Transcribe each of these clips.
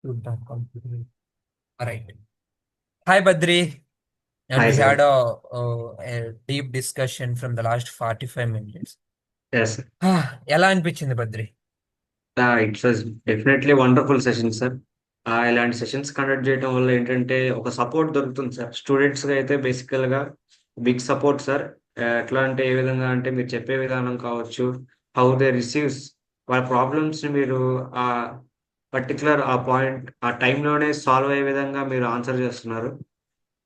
Feedback computer. All right. Hi, Badri. And Hi, we had sir. a deep discussion from the last 45 minutes. Yes, ఎలా అనిపించింది Badri? It's definitely wonderful session sir. ఇలాంటి sessions conduct చేయడం వల్ల ఏంటంటే ఒక support దొరుకుతుంది sir. స్టూడెంట్స్‌గా అయితే బేసికల్‌గా బిగ్ సపోర్ట్ సార్. ఎట్లా అంటే ఏ విధంగా అంటే మీరు చెప్పే విధానం కావచ్చు, హౌ దే రిసీవ్స్ వాళ్ళ ప్రాబ్లమ్స్‌ని మీరు ఆహ్, పర్టిక్యులర్ ఆ పాయింట్ ఆ టైంలోనే సాల్వ్ అయ్యే విధంగా మీరు ఆన్సర్ చేస్తున్నారు.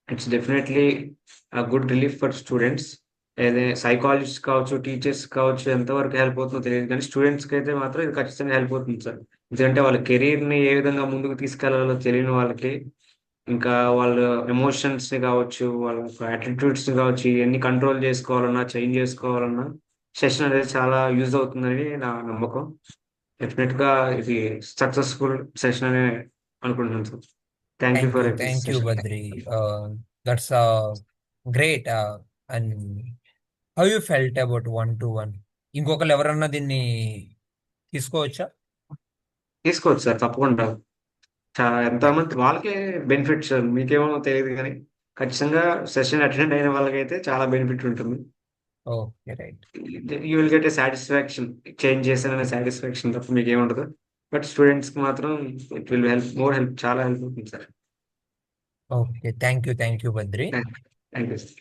It's definitely good relief for students. ఏదే సైకాలజిస్ట్ కావచ్చు, టీచర్స్ కావచ్చు ఎంతవరకు హెల్ప్ అవుతుందో తెలీదు కానీ స్టూడెంట్స్‌కి అయితే మాత్రం ఇది ఖచ్చితంగా హెల్ప్ అవుతుంది సార్. ఎందుకంటే వాళ్ళ కెరియర్‌ని ఏ విధంగా ముందుకు తీసుకెళ్లాలో తెలియని వాళ్ళకి, ఇంకా వాళ్ళ ఎమోషన్స్‌ని కావచ్చు, వాళ్ళ యాటిట్యూడ్స్‌ని కావచ్చు, ఇయన్నీ కంట్రోల్ చేసుకోవాలన్నా, చేంజ్ చేసుకోవాలన్నా సెషన్ అనేది చాలా యూజ్ అవుతుందని నా నమ్మకం. డెఫినిట్‌గా ఇది సక్సెస్‌ఫుల్ సెషన్ అనే అనుకుంటున్నాను sir. Thank you for this thank you session. Badri. That's great. And how you felt about 1-to-1? ఇంకొకరు ఎవరన్నా దీన్ని తీసుకోవచ్చా? తీసుకోవచ్చు సార్ తప్పకుండా. ఎంతమంది వాళ్ళకే బెనిఫిట్ సార్. మీకేమో తెలీదు గానీ, ఖచ్చితంగా సెషన్ అటెండ్ అయిన వాళ్ళకైతే చాలా బెనిఫిట్ ఉంటుంది. Okay, right. You will get a satisfaction. Change చేశాననే సాటిస్ఫాక్షన్ తప్ప మీకేముండదు. బట్ స్టూడెంట్స్‌కి మాత్రం ఇట్ విల్ హెల్ప్ చాలా హెల్ప్ అవుతుంది sir. Okay, thank you Badri. Thank thank you sir.